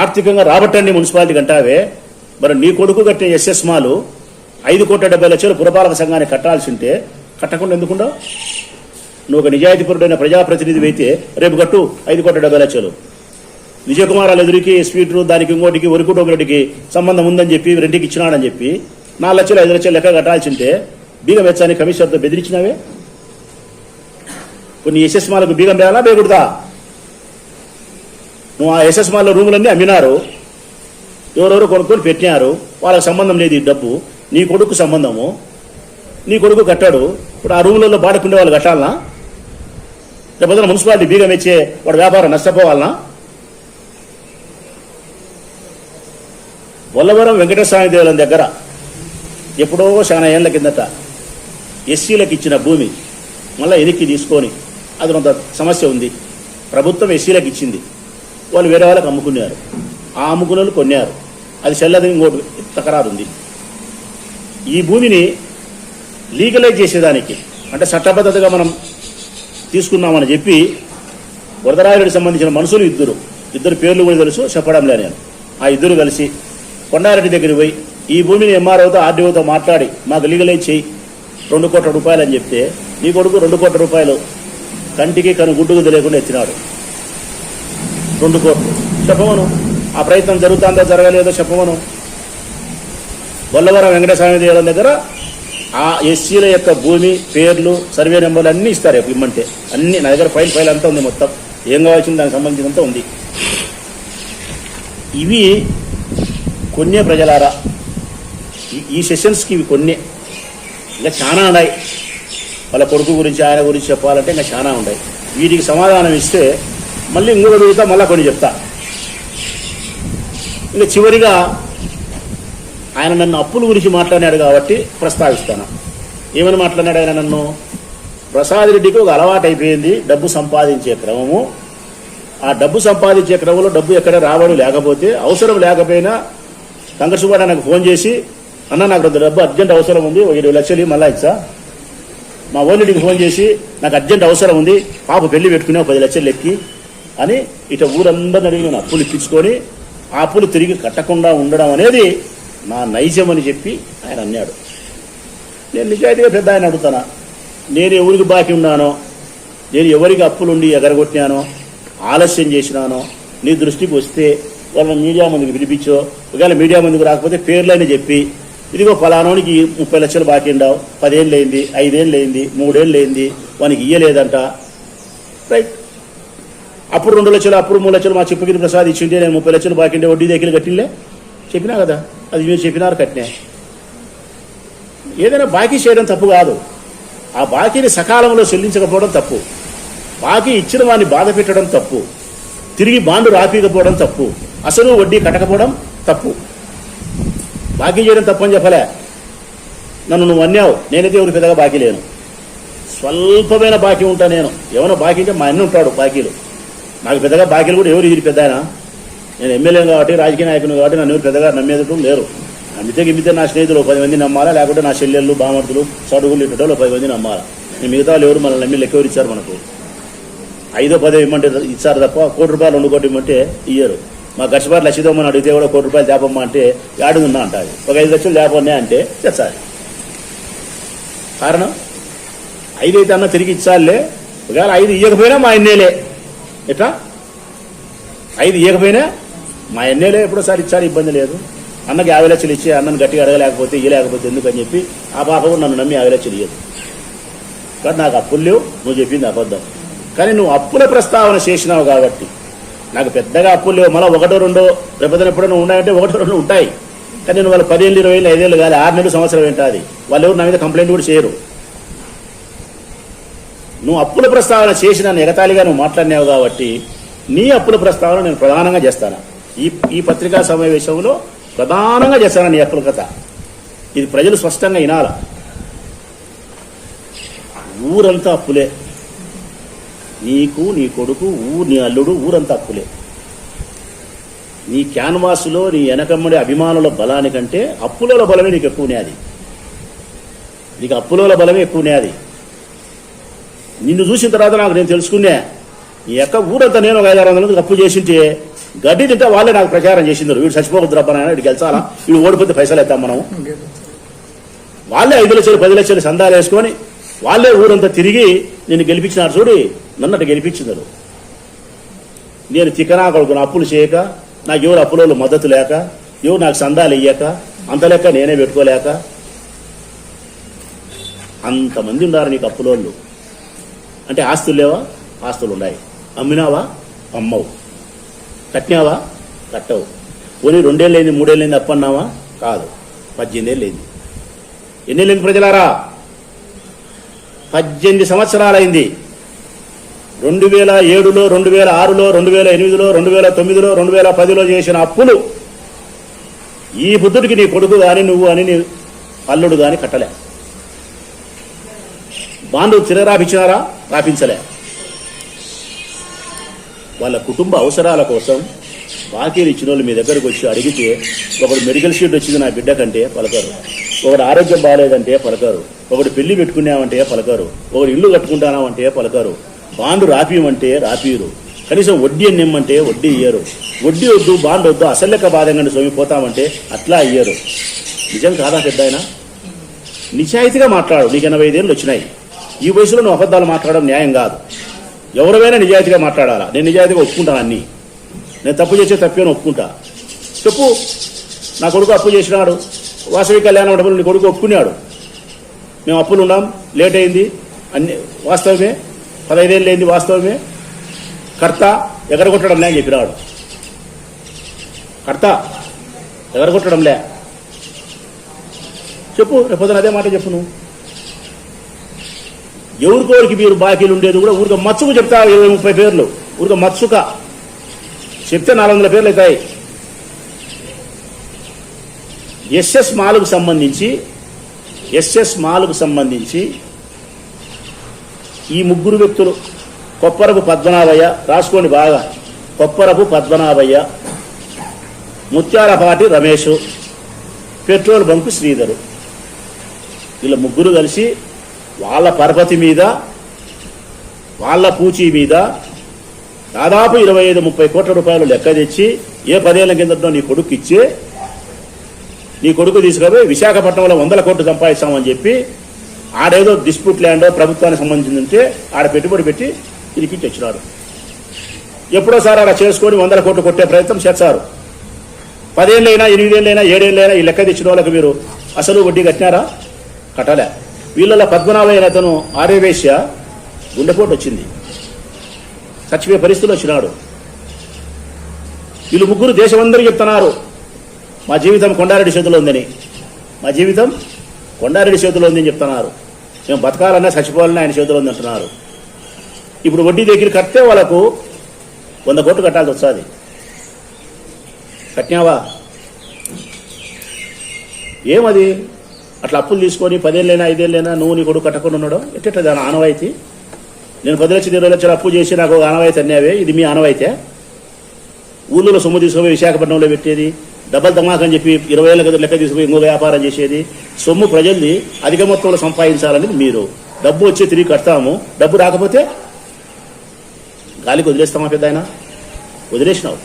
ఆర్థికంగా రాబట్టండి మున్సిపాలిటీకి అంటావే. మరి నీ కొడుకు కట్టిన ఎస్ఎస్ మాలు 5,70,00,000 పురపాలక సంఘానికి కట్టాల్సింటే కట్టకుండా ఎందుకుండవు? నువ్వు ఒక నిజాయితీపరుడైన ప్రజాప్రతినిధి అయితే రేపు కట్టు 5,70,00,000. విజయకుమార్ ఎదురికి స్వీట్లు దానికి ఇంకోటికి ఒరికుటోకి సంబంధం ఉందని చెప్పి రెండుకి ఇచ్చినాడని చెప్పి 4 లక్షలు 5 లక్షలు లెక్క కట్టాల్సింటే బీగం వెచ్చాని కమిషనర్తో బెదిరించినావే. కొన్ని ఎస్ఎస్ మాలకు బీగం వేయాలా బేగుడదా? నువ్వు ఆ ఎస్ఎస్ మాల్లో రూములన్నీ అమ్మినారు, ఎవరెవరు కొనుక్కొని పెట్టినారు, వాళ్ళకి సంబంధం లేదు ఈ డబ్బు. నీ కొడుకు సంబంధము, నీ కొడుకు కట్టాడు. ఇప్పుడు ఆ రూములలో బాడుకుండే వాళ్ళు కట్టాలనా? లేకపోతే మున్సిపాలిటీ బీగం ఇచ్చే వాడు వ్యాపారం నష్టపోవాలనా? బొల్లవరం వెంకటస్వామి దేవాలయం దగ్గర ఎప్పుడో చాలా ఏళ్ల కిందట ఎస్సీలకు ఇచ్చిన భూమి మళ్ళీ వెనక్కి తీసుకొని అది కొంత సమస్య ఉంది. ప్రభుత్వం ఎస్సీలకు ఇచ్చింది, వాళ్ళు వేరే వాళ్ళకి అమ్ముకున్నారు. ఆ అమ్ముకున్న కొన్నారు, అది చెల్లదని ఇంకోటి తకరారు ఉంది. ఈ భూమిని లీగలైజ్ చేసేదానికి అంటే చట్టబద్ధతగా మనం తీసుకున్నామని చెప్పి వరదరాయుడికి సంబంధించిన మనుషులు ఇద్దరు పేర్లు కూడా తెలుసు, చెప్పడంలే నేను. ఆ ఇద్దరు కలిసి కొండారెడ్డి దగ్గరికి పోయి ఈ భూమిని ఎంఆర్ఓతో ఆర్డీఓతో మాట్లాడి మాకు లీగలైజ్ చేయి 2 కోట్ల రూపాయలు అని చెప్తే నీ కొడుకు 2 కోట్ల రూపాయలు కంటికి గుడ్డుకు తెలియకుండా ఎత్తినాడు. 2 కోట్లు చెప్పమను. ఆ ప్రయత్నం జరుగుతుందో జరగలేదో చెప్పమను. బొల్లవరం వెంకటస్వామి దేవాలయం దగ్గర ఆ ఎస్సీల యొక్క భూమి పేర్లు సర్వే నెంబర్లు అన్నీ ఇస్తారు. ఇమ్మంటే అన్ని నా దగ్గర ఫైల్ అంతా ఉంది, మొత్తం ఏం కావాల్సింది దానికి సంబంధించినంత ఉంది. ఇవి కొన్నే ప్రజలారా, ఈ సెషన్స్కి ఇవి కొన్నే. ఇంకా చాలా ఉన్నాయి. వాళ్ళ కొడుకు గురించి ఆయన గురించి చెప్పాలంటే ఇంకా చాలా ఉన్నాయి. వీటికి సమాధానం ఇస్తే మళ్ళీ ఇంకొక అడుగుతా, మళ్ళీ కొన్ని చెప్తా. ఇంకా చివరిగా ఆయన నన్ను అప్పుల గురించి మాట్లాడినాడు కాబట్టి ప్రస్తావిస్తాను. ఏమని మాట్లాడినాడు ఆయన నన్ను? ప్రసాద్ రెడ్డికి ఒక అలవాటు అయిపోయింది డబ్బు సంపాదించే క్రమము. ఆ డబ్బు సంపాదించే క్రమంలో డబ్బు ఎక్కడ రావడం లేకపోతే అవసరం లేకపోయినా కంకసుబాడ నాకు ఫోన్ చేసి, అన్న నాకు డబ్బు అర్జెంట్ అవసరం ఉంది, 7 లక్షలు మళ్ళా ఇచ్చా. మా ఓనడికి ఫోన్ చేసి నాకు అర్జెంట్ అవసరం ఉంది, పాప పెళ్లి పెట్టుకునే 10 లక్షలు ఎక్కి అని ఇట ఊరందరిని అడిగి నేను అప్పులు ఇప్పించుకొని ఆ అప్పులు తిరిగి కట్టకుండా ఉండడం అనేది నా నైజం అని చెప్పి ఆయన అన్నాడు. నేను నిజాయితీగా పెద్ద ఆయన అడుగుతానా, నేను ఎవరికి బాకీ ఉన్నానో, నేను ఎవరికి అప్పులుండి ఎగరగొట్టినానో, ఆలస్యం చేసినానో నీ దృష్టికి వస్తే వాళ్ళని మీడియా ముందుకు పిలిపించో, ఒకవేళ మీడియా ముందుకు రాకపోతే పేర్లైనా చెప్పి ఇదిగో ఫలానోనికి 30 లక్షలు బాకీ ఉండవు, 10 ఏళ్ళు అయింది, 5 ఏళ్ళు అయింది, 3 ఏళ్ళు అయింది, వానికి ఇయ్యలేదంట, రైట్. అప్పుడు 2 లక్షలు అప్పుడు 3 లక్షలు మా చిప్పగిరి ప్రసాద్ ఇచ్చింటే నేను 30 లక్షలు బాకీ ఉంటే వడ్డీ దగ్గర కట్టిలే చెప్పినా కదా, అది మీరు చెప్పినారు కట్టినా. ఏదైనా బాకీ చేయడం తప్పు కాదు, ఆ బాకీని సకాలంలో చెల్లించకపోవడం తప్పు, బాకీ ఇచ్చిన వాడిని బాధ పెట్టడం తప్పు, తిరిగి బాండు రాపీకపోవడం తప్పు, అసలు వడ్డీ కట్టకపోవడం తప్పు. బాకీ చేయడం తప్పు అని చెప్పలే, నన్ను నువ్వు అన్నావు. నేనైతే ఎవరు పెద్దగా బాకీ లేను, స్వల్పమైన బాకీ ఉంటా. నేను ఏమైనా బాకీ అంటే మా అన్న ఉంటాడు బాకీలు, నాకు పెద్దగా బాకీలు కూడా ఎవరు ఇది పెద్ద ఆయన. నేను ఎమ్మెల్యే కాబట్టి రాజకీయ నాయకుని కాబట్టి నన్ను ఎవరు పెద్దగా నమ్మేదటం లేరు. నమ్మితే నా స్నేహితులు 10 మంది నమ్మాలా, లేకుంటే నా చెల్లెళ్ళు బామర్తులు చదువులు ఇట్టలో 10 మంది నమ్మాలా. నేను మిగతా వాళ్ళు ఎవరు మనల్ని నమ్మి లెక్క ఎవరు ఇచ్చారు మనకు? 5-10 ఇమ్మంటే ఇచ్చారు తప్ప 1 కోటి రూపాయలు 2 కోట్లు ఇమ్మంటే ఇయ్యరు. మా గర్షబారి లక్షిదమ్మని అడిగితే కూడా 1 కోటి రూపాయలు తేపమ్మా అంటే ఏడుందా అంటారు, ఒక 5 లక్షలు తేపన్నా అంటే తెచ్చాలి. కారణం 5 అయితే అన్న తిరిగి ఇచ్చాలే, ఒకవేళ 5 ఇవ్వకపోయినా మా ఎన్నేలే. ఎట్లా 5 ఇవ్వకపోయినా మా ఎన్నేలే, ఎప్పుడోసారి ఇచ్చారు, ఇబ్బంది లేదు. అన్నకి 50 లక్షలు ఇచ్చి అన్నను గట్టిగా అడగలేకపోతే ఇయ్యలేకపోతే ఎందుకని చెప్పి ఆ పాప కూడా నన్ను నమ్మి 50 లక్షలు ఇయ్యదు. కాబట్టి నాకు అప్పులు లేవు, నువ్వు చెప్పింది అబద్ధం. కానీ నువ్వు అప్పుల ప్రస్తావన చేసినావు కాబట్టి నాకు పెద్దగా అప్పులు లేవు. మళ్ళీ 1-2 రేపొద్దున ఎప్పుడైనా ఉన్నాయంటే 1-2 ఉంటాయి. కానీ నేను వాళ్ళు 10 ఏళ్ళు 20 ఏళ్ళు 5 ఏళ్ళు కాదు, 6 నెలలు సంవత్సరం ఏంటది. వాళ్ళు ఎవరు నా మీద కంప్లైంట్ కూడా చేయరు. నువ్వు అప్పుల ప్రస్తావన చేసి నన్ను ఎగతాళిగా నువ్వు మాట్లాడినావు కాబట్టి నీ అప్పుల ప్రస్తావన నేను ప్రధానంగా చేస్తాను. ఈ పత్రికా సమావేశంలో ప్రధానంగా చేస్తాను నీ అప్పుల కథ. ఇది ప్రజలు స్పష్టంగా వినాల. ఊరంతా అప్పులే, నీకు, నీ కొడుకు, నీ అల్లుడు, ఊరంతా అప్పులే. నీ క్యాన్వాసులో నీ వెనకమ్మడి అభిమానుల బలానికంటే అప్పుల బలమే నీకు ఎక్కువనే. అది నీకు అప్పుల బలమే ఎక్కువనే. అది నిన్ను చూసిన తర్వాత నేను తెలుసుకున్నా, ఈ యొక్క ఊరంతా నేను ఒక 500-600 అప్పు చేసింటే గడ్డి తింటే వాళ్ళే నాకు ప్రచారం చేసిందరు. వీడు చచ్చిపోవద్దు రబ్బనా, వీడు గెలిచాలా, వీడు ఓడిపోతే పైసలు ఇద్దాం మనం. వాళ్ళే 5 లక్షలు 10 లక్షలు సందాలు వేసుకొని వాళ్ళే ఊరంతా తిరిగి నిన్ను గెలిపించినారు. చూడి, నన్నట్టు గెలిపించినారు. నేను తికనా కొడుకున్న అప్పులు చేయక, నాకు ఎవరు అప్పులలో మద్దతు లేక, ఎవరు నాకు సందాలు ఇయ్యక, అంత లెక్క నేనే పెట్టుకోలేక అంతమంది ఉన్నారు నీకు అప్పులోళ్ళు. అంటే ఆస్తులు లేవా? ఆస్తులు ఉన్నాయి. అమ్మినావా? అమ్మవు. కట్టినావా? కట్టవు. పోనీ 2 ఏళ్ళైంది 3 ఏళ్ళైంది అప్పన్నావా? కాదు, 18 ఏళ్ళైంది. ఎన్ని ఏళ్ళైంది ప్రజలారా? 18 సంవత్సరాలైంది. 2007లో, 2006లో, 2008లో, 2009లో, 2010లో చేసిన అప్పులు ఈ బుద్ధుడికి నీ కొడుకు కానీ నువ్వు అని నీ అల్లుడు కానీ కట్టలే. బాండ్లు తిరగరాపించినారా? రాపించలే. వాళ్ళ కుటుంబ అవసరాల కోసం బాకీలు ఇచ్చిన వాళ్ళు మీ దగ్గరకు వచ్చి అడిగితే, ఒకడు మెడికల్ షీట్ వచ్చింది నా బిడ్డ కంటే పలకరు, ఒకడు ఆరోగ్యం బాగాలేదంటే పలకరు, ఒకడు పెళ్లి పెట్టుకున్నామంటే పలకరు, ఒకడు ఇల్లు కట్టుకుంటానామంటే పలకరు, బాండు రాపియమంటే రాపియరు, కనీసం వడ్డీ నిమ్మంటే వడ్డీ ఇయ్యరు, వడ్డీ వద్దు బాండ్ వద్దు అసలు లెక్క బాధంగా సోమిపోతామంటే అట్లా అయ్యారు. నిజం కాదా పెద్ద ఆయన? నిజాయితీగా మాట్లాడు. నీకు 85 ఏళ్ళు వచ్చినాయి. ఈ వయసులో నువ్వు అబద్ధాలు మాట్లాడడం న్యాయం కాదు. ఎవరైనా నిజాయితీగా మాట్లాడాలా. నేను నిజాయితీగా ఒప్పుకుంటాను. అన్నీ నేను తప్పు చేసే తప్పేను ఒప్పుకుంటా. చెప్పు, నా కొడుకు అప్పు చేసినాడు, వాసవి కళ్యాణ మండపంలో నీ కొడుకు ఒప్పుకున్నాడు, మేము అప్పులు ఉన్నాం, లేట్ అయింది, అన్ని వాస్తవమే, 15 ఏళ్ళు అయింది, వాస్తవమే. కర్త ఎగరగొట్టడంలే అని చెప్పినాడు. కర్త ఎగరగొట్టడంలే చెప్పు. రేపొద్దున అదే మాట చెప్పు. నువ్వు ఎవరికోరికి మీరు బాకీలు ఉండేది కూడా ఊరిక మచ్చుకు చెప్తా. 20-30 పేర్లు ఊరిక మచ్చుక చెప్తే 400 పేర్లు అవుతాయి. ఎస్ఎస్ మాల్కు సంబంధించి ఈ 3 వ్యక్తులు, కొప్పరపు పద్మనాభయ్య, రాసుకోండి బాగా, కొప్పరపు పద్మనాభయ్య, ముత్యాలపాటి రమేష్, పెట్రోల్ బంకు శ్రీధరు, వీళ్ళ 3 కలిసి వాళ్ళ పరపతి మీద, వాళ్ళ పూచీ మీద దాదాపు 25-30 కోట్ల రూపాయలు లెక్క తెచ్చి ఏ 10 ఏళ్ల కిందటో నీ కొడుకు ఇచ్చి, నీ కొడుకు తీసుకుపోయి విశాఖపట్నంలో 100 కోట్లు సంపాదిస్తామని చెప్పి ఆడేదో డిస్ప్యూట్ ల్యాండ్ ప్రభుత్వానికి సంబంధించిందంటే ఆడ పెట్టుబడి పెట్టి ఇరికించి వచ్చినాడు. ఎప్పుడోసారి అలా చేసుకొని 100 కోట్లు కొట్టే ప్రయత్నం చేస్తారు. 10 ఏళ్ళైనా 8 ఏళ్ళైనా 7 ఏళ్ళైనా ఈ లెక్క తెచ్చిన వాళ్ళకి మీరు అసలు వడ్డీ కట్టినారా? కట్టలే. వీళ్ళ పద్మనాభయ్య అతను ఆర్యవేశ్య, గుండెపోటు వచ్చింది, చచ్చిపోయే పరిస్థితులు వచ్చినాడు. వీళ్ళు 3 దేశమందరూ చెప్తున్నారు మా జీవితం కొండారెడ్డి చేతిలో ఉందని, మా జీవితం కొండారెడ్డి చేతిలో ఉందని చెప్తున్నారు. మేము బతకాలన్నా చచ్చిపోవాలన్నా ఆయన చేతిలో ఉంది అంటున్నారు. ఇప్పుడు వడ్డీ దగ్గర కడితే వాళ్ళకు 100 కోట్లు కట్టాల్సి వస్తుంది. కట్టినావా? ఏమది అట్లా అప్పులు తీసుకొని 10 ఏళ్ళైనా 5 ఏళ్ళైనా నువ్వు నీ కొడుకు కట్టకుండా ఉన్నాడు ఎట్ట? దాని ఆనవాయితీ. నేను 10 లక్షలు 20 లక్షలు అప్పు చేసి నాకు ఒక ఆనవాయితీ అన్నావే, ఇది మీ ఆనవాయితే? ఊళ్ళో సొమ్ము తీసుకుపోయి విశాఖపట్నంలో పెట్టేది, డబ్బులు దమాకని చెప్పి 20 ఏళ్ళ కదా లెక్క తీసుకుపోయి ఇంకో వ్యాపారం చేసేది, సొమ్ము ప్రజల్ని అధిక మొత్తంలో సంపాదించాలని మీరు. డబ్బు వచ్చి తిరిగి కడతాము, డబ్బు రాకపోతే గాలికి వదిలేస్తామా? పెద్ద ఆయన వదిలేసినావు.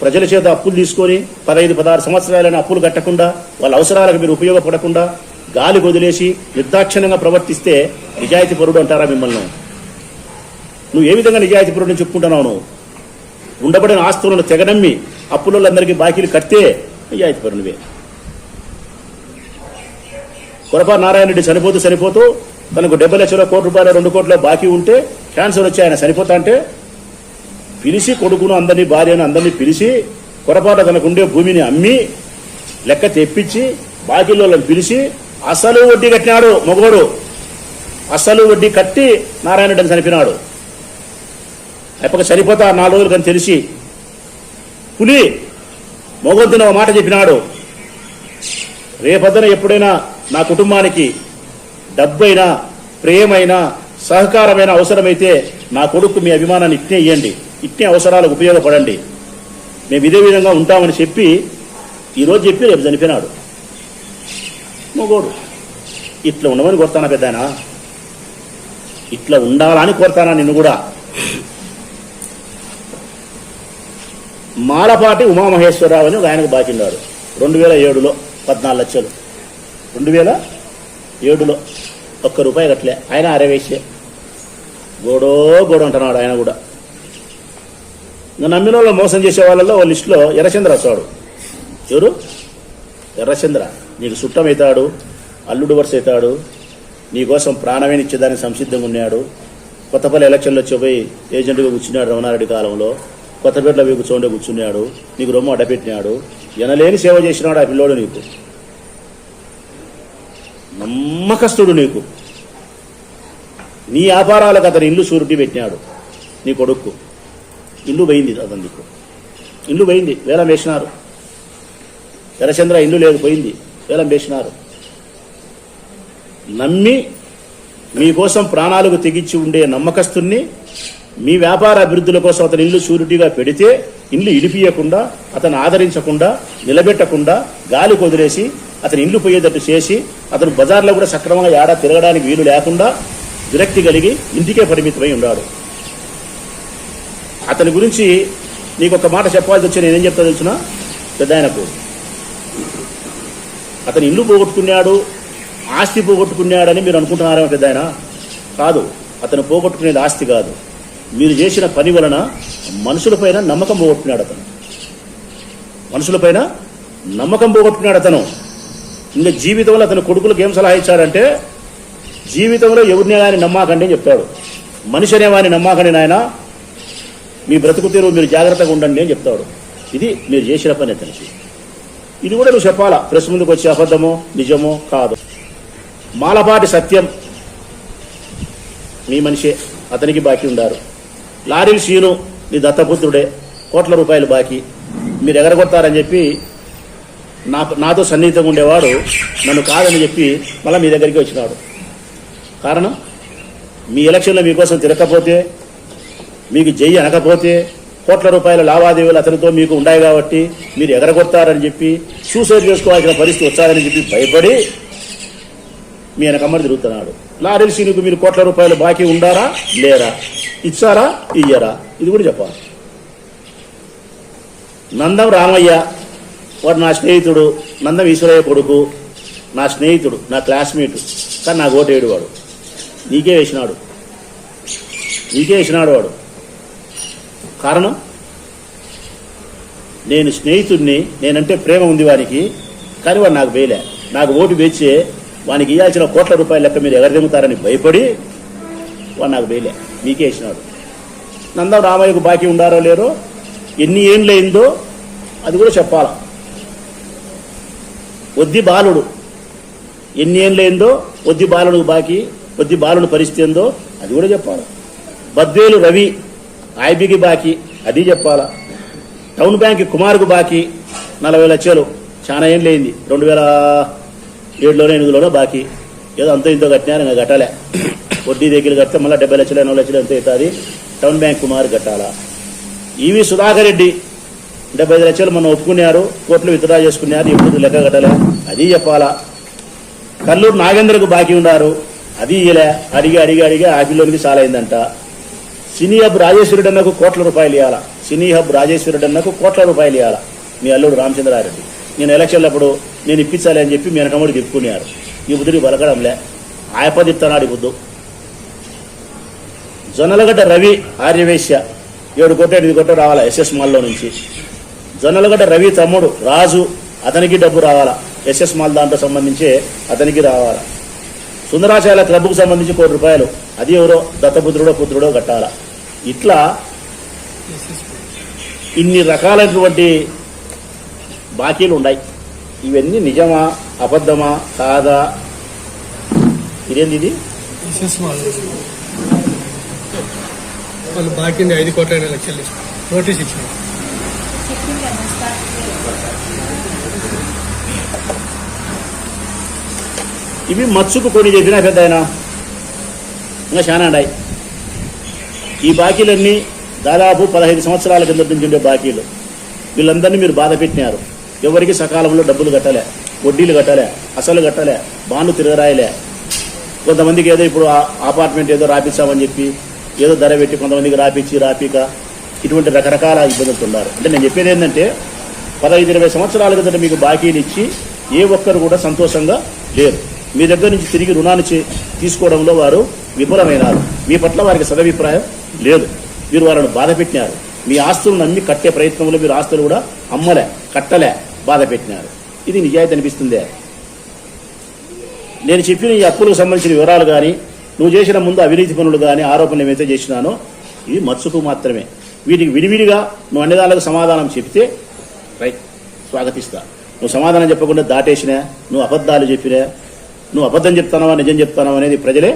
ప్రజల చేత అప్పులు తీసుకొని 15-16 సంవత్సరాలైన అప్పులు కట్టకుండా, వాళ్ళ అవసరాలకు మీరు ఉపయోగపడకుండా గాలికి వదిలేసి నిర్దాక్షిణ్యంగా ప్రవర్తిస్తే నిజాయితీ పరుడు అంటారా మిమ్మల్ని? నువ్వు ఏ విధంగా నిజాయితీ పరుడు చెప్పుకుంటున్నావు? నువ్వు ఉండబడిన ఆస్తులను తెగనమ్మి అప్పులందరికీ బాకీలు కడితే నిజాయితీ పరునివే. కొరపాటి నారాయణ రెడ్డి చనిపోతూ తనకు 70 లక్షల కోట్ల రూపాయలు 2 కోట్ల బాకీ ఉంటే క్యాన్సర్ వచ్చి ఆయన చనిపోతా అంటే పిలిచి కొడుకును అందరినీ భార్యను అందరినీ పిలిచి కొరపాటు తనకుండే భూమిని అమ్మి లెక్క తెప్పించి బాకీలను పిలిచి అసలు వడ్డీ కట్టినాడు మగోడు. అసలు వడ్డీ కట్టి నారాయణ రెడ్డి చనిపోయినాడు. అయిపోక చనిపోతా 4 రోజులు కానీ తెలిసి పులి మొగొద్దున ఒక మాట చెప్పినాడు, రేపొద్దున ఎప్పుడైనా నా కుటుంబానికి డబ్బైనా ప్రేమైనా సహకారమైన అవసరమైతే నా కొడుకు మీ అభిమానాన్ని ఇట్నే ఇవ్వండి, ఇట్నే అవసరాలకు ఉపయోగపడండి, మేము ఇదే విధంగా ఉంటామని చెప్పి ఈరోజు చెప్పి రేపు చనిపోయినాడు. మొగోడు ఇట్లా ఉండమని కోరుతానా పెద్దాయన, ఇట్లా ఉండాలని కోరుతానా నిన్ను కూడా. మాలపాటి ఉమామహేశ్వరరావు అని ఆయనకు బాకిండాడు 2007లో 14 లక్షలు, 2007లో ₹1 కట్టలే, ఆయన అరవేసే గోడో అంటున్నాడు ఆయన కూడా. ఇంకా నమ్మిన వాళ్ళు మోసం చేసే వాళ్ళలో ఓ లిస్టులో ఎర్రచంద్ర వస్తాడు. ఎవరు? ఎర్రచంద్ర. నీకు చుట్టమవుతాడు, అల్లుడు వరుస అవుతాడు, నీకోసం ప్రాణమే ఇచ్చేదానికి సంసిద్ధంగా ఉన్నాడు. కొత్తపల్లి ఎలక్షన్లో వచ్చి ఏజెంట్గా కూర్చున్నాడు రమణారెడ్డి కాలంలో, కొత్తపేటలో పోయి కూర్చోండే కూర్చున్నాడు, నీకు రొమ్మ అడ్డపెట్టినాడు, ఎనలేని సేవ చేసినాడు ఆ పిల్లోడు. నీకు నమ్మకస్తుడు, నీకు నీ వ్యాపారాలకు అతను ఇల్లు షూరిటీ పెట్టినాడు. నీ కొడుకు ఇల్లు పోయింది, అతను నీకు ఇల్లు పోయింది, వేలం వేసినారు. ఎర్రచంద్ర ఇల్లు లేదు, పోయింది, వేలం వేసినారు. నమ్మి మీకోసం ప్రాణాలకు తెగించి ఉండే నమ్మకస్తుని మీ వ్యాపార అభివృద్ధుల కోసం అతని ఇల్లు షూరిటీగా పెడితే ఇల్లు ఇడిపియకుండా, అతను ఆదరించకుండా, నిలబెట్టకుండా, గాలి కొదిలేసి అతని ఇల్లు పోయేటట్టు చేసి అతను బజార్లో కూడా సక్రమంగా ఏడా తిరగడానికి వీలు లేకుండా విరక్తి కలిగి ఇంటికే పరిమితమై ఉన్నాడు. అతని గురించి నీకు ఒక మాట చెప్పాల్సి వచ్చి నేనేం చెప్తా తెలుసునా పెద్ద ఆయనకు, అతను ఇల్లు పోగొట్టుకున్నాడు, ఆస్తి పోగొట్టుకున్నాడని మీరు అనుకుంటున్నారేమో పెద్ద ఆయన. కాదు, అతను పోగొట్టుకునేది ఆస్తి కాదు, మీరు చేసిన పని వలన మనుషులపైన నమ్మకం పోగొట్టుకున్నాడు. అతను మనుషులపైన నమ్మకం పోగొట్టుకున్నాడు. అతను ఇంకా జీవితంలో అతను కొడుకులకు ఏం సలహా ఇచ్చాడంటే, జీవితంలో ఎవరిని ఆయన నమ్మకండి అని చెప్తాడు. మనిషి అనేవాడిని నమ్మకండి నాయన, మీ బ్రతుకు తీరు మీరు జాగ్రత్తగా ఉండండి అని చెప్తాడు. ఇది మీరు చేసిన పని అతనికి. ఇది కూడా నువ్వు చెప్పాలా, ప్రెస్ ముందుకు వచ్చి అబద్ధమో నిజమో కాదు. మాలపాటి సత్యం మీ మనిషే, అతనికి బాకీ ఉండారు. లారీల సీను నీ దత్తపుత్రుడే, ₹1,00,00,000 బాకీ. మీరు ఎగరగొట్టారని చెప్పి నాతో సన్నిహితంగా ఉండేవాడు నన్ను కాదని చెప్పి మళ్ళీ మీ దగ్గరికి వచ్చినాడు. కారణం, మీ ఎలక్షన్లో మీకోసం తిరగకపోతే, మీకు జై అనకపోతే ₹1,00,00,000 లావాదేవీలు అతనితో మీకు ఉన్నాయి కాబట్టి మీరు ఎగరగొడతారని చెప్పి సూసైడ్ చేసుకోవాల్సిన పరిస్థితి వచ్చారని చెప్పి భయపడి మీ వెనకమ్మడి తిరుగుతున్నాడు. లారీల సీనుకు మీరు ₹1,00,00,000 బాకీ ఉండారా లేరా, ఇచ్చారా ఇయ్యరా, ఇది కూడా చెప్పాలి. నందం రామయ్య వాడు నా స్నేహితుడు, నందం ఈశ్వరయ్య కొడుకు, నా స్నేహితుడు, నా క్లాస్మేట్, కానీ నాకు ఓటేడు. వాడు నీకే వేసినాడు వాడు. కారణం, నేను స్నేహితుడిని, నేనంటే ప్రేమ ఉంది వానికి, కానీ వాడు నాకు వేయలే. నాకు ఓటు వేచే వానికి ఇవ్వాల్సిన ₹1,00,00,000 లెక్క మీరు ఎగరదింగుతారని భయపడి వాడు నాకు వేయలే, నీకే వేసినాడు. నందం రామయ్యకు బాకీ ఉండారో లేరో, ఎన్ని ఏండ్లయిందో అది కూడా చెప్పాలా. వద్ది బాలుడు ఎన్ని ఏండ్లయిందో, వద్ది బాలుడు బాకీ, వద్ది బాలుడు పరిస్థితి ఏందో అది కూడా చెప్పాలా. బద్వేలు రవి ఐబీకి బాకీ, అది చెప్పాలా. టౌన్ బ్యాంక్ కుమార్కు బాకీ 40 లక్షలు, చాలా ఏండ్లయింది, 2007లోనో 2008లోనో బాకీ. ఏదో అంతో ఇంతో కట్టినారు, ఇంకా కట్టాలే. వడ్డీ దగ్గర కడితే మళ్ళీ 70 లక్షలు 80 లక్షలు ఎంత అవుతుంది. టౌన్ బ్యాంక్ కుమార్ కట్టాలా. ఈవి సుధాకర్ రెడ్డి 75 లక్షలు మొన్న ఒప్పుకున్నారు, కోర్టులు విత్డ్రా చేసుకున్నారు, ఎప్పుడు లెక్క కట్టాలా, అది చెప్పాలా. కల్లూరు నాగేంద్రకు బాకీ ఉన్నారు, అది ఇయ్యలే, అడిగి ఆపిల్లోనికి చాలా అయిందంట. సినీ హబ్ రాజేశ్వరుడు అన్నకు ₹1,00,00,000 ఇవ్వాలా. సినీ హబ్ రాజేశ్వరుడు అన్నకు ₹1,00,00,000 ఇవ్వాలా. మీ అల్లుడు రామచంద్రారెడ్డి నేను ఎలక్షన్లప్పుడు నేను ఇప్పించాలి అని చెప్పి మీ వెనకమ్మడి తిప్పుకున్నారు. ఈ బుద్ధుడికి బలకడంలే, ఆయపది ఇస్తున్నాడు ఈ బుద్ధు. జొన్నలగడ్డ రవి ఆర్యవేశ్య 7 కోట్లు 8 కోట్లు రావాలా ఎస్ఎస్ మాల్లో నుంచి. జొన్నలగడ్డ రవి తమ్ముడు రాజు, అతనికి డబ్బు రావాలా, ఎస్ఎస్ మాల్ దాంట్లో సంబంధించి అతనికి రావాలా. సుందరాచార్య క్లబ్కు సంబంధించి ₹1,00,00,000, అది ఎవరో దత్తపుత్రుడో పుత్రుడో కట్టాలా. ఇట్లా ఇన్ని రకాలైనటువంటి బాకీలు ఉన్నాయి. ఇవన్నీ నిజమా అబద్ధమా కాదా, ఇదేంది ఇది మిసెస్ వాళ్ళు బాకీ 5,50,00,000 నోటీస్ ఇచ్చారు. ఇవి మచ్చుకు కొన్ని చెప్పినా పెద్ద ఆయన ఇంకా చాలా ఉన్నాయి. ఈ బాకీలన్నీ దాదాపు 15 సంవత్సరాల కింద నుంచి ఉండే బాకీలు. వీళ్ళందరినీ మీరు బాధ పెట్టినారు. ఎవరికి సకాలంలో డబ్బులు కట్టలే, వడ్డీలు కట్టలే, అసలు కట్టలే, బాండ్లు తిరగరాయలే. కొంతమందికి ఏదో ఇప్పుడు అపార్ట్మెంట్ ఏదో రాపిస్తామని చెప్పి ఏదో ధర పెట్టి కొంతమందికి రాపిక ఇటువంటి రకరకాల ఇబ్బందులు ఉన్నారు. అంటే నేను చెప్పేది ఏంటంటే 15-20 సంవత్సరాల కింద మీకు బాకీలు ఇచ్చి ఏ ఒక్కరు కూడా సంతోషంగా లేరు. మీ దగ్గర నుంచి తిరిగి రుణాన్ని తీసుకోవడంలో వారు విఫలమైనారు. మీ పట్ల వారికి సదభిప్రాయం లేదు. మీరు వాళ్ళను బాధ పెట్టినారు. మీ ఆస్తులను అమ్మి కట్టే ప్రయత్నంలో మీరు ఆస్తులు కూడా అమ్మలే, కట్టలే, బాధ పెట్టినారు. ఇది నిజాయితీ అనిపిస్తుందే? నేను చెప్పిన ఈ అప్పులకు సంబంధించిన వివరాలు కానీ, నువ్వు చేసిన ముందు అవినీతి పనులు కానీ, ఆరోపణలు ఏమైతే చేసినానో ఇవి మచ్చుకు మాత్రమే. వీటికి విడివిడిగా నువ్వు అన్ని దానికి సమాధానం చెప్తే రైట్, స్వాగతిస్తా. నువ్వు సమాధానం చెప్పకుండా దాటేసినా, నువ్వు అబద్ధాలు చెప్పినా, నువ్వు అబద్ధం చెప్తానవా నిజం చెప్తానవా అనేది ప్రజలే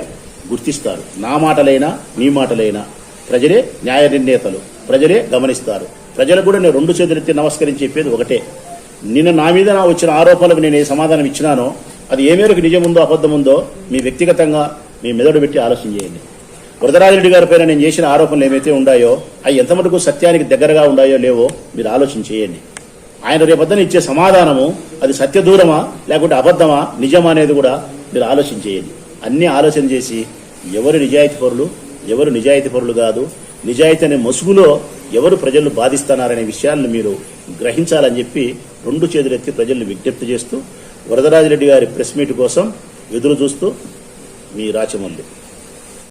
గుర్తిస్తారు. నా మాటలైనా నీ మాటలైనా ప్రజలే న్యాయ నిర్ణేతలు, ప్రజలే గమనిస్తారు. ప్రజలకు కూడా నేను 2 చేతులెత్తి నమస్కరించి చెప్పేది ఒకటే, నిన్న నా మీద వచ్చిన ఆరోపణలకు నేను ఏ సమాధానం ఇచ్చినానో అది ఏ మేరకు నిజం ఉందో అబద్ధం ఉందో మీ వ్యక్తిగతంగా మీ మెదడు పెట్టి ఆలోచన చేయండి. వరదరాజిరెడ్డి గారి పైన నేను చేసిన ఆరోపణలు ఏమైతే ఉన్నాయో అవి ఎంత మటుకు సత్యానికి దగ్గరగా ఉన్నాయో లేవో మీరు ఆలోచన చేయండి. ఆయన రేపొద్దున ఇచ్చే సమాధానము అది సత్యదూరమా లేకుంటే అబద్ధమా నిజమా అనేది కూడా మీరు ఆలోచన చేయండి. అన్ని ఆలోచన చేసి ఎవరు నిజాయితీ పరులు, ఎవరు నిజాయితీ పరులు కాదు, నిజాయితీ అనే ముసుగులో ఎవరు ప్రజలను బాధిస్తున్నారనే విషయాలను మీరు గ్రహించాలని చెప్పి 2 చేతులెత్తి ప్రజలను విజ్ఞప్తి చేస్తూ వరదరాజిరెడ్డి గారి ప్రెస్ మీట్ కోసం ఎదురు చూస్తూ మీ రాచమల్లి.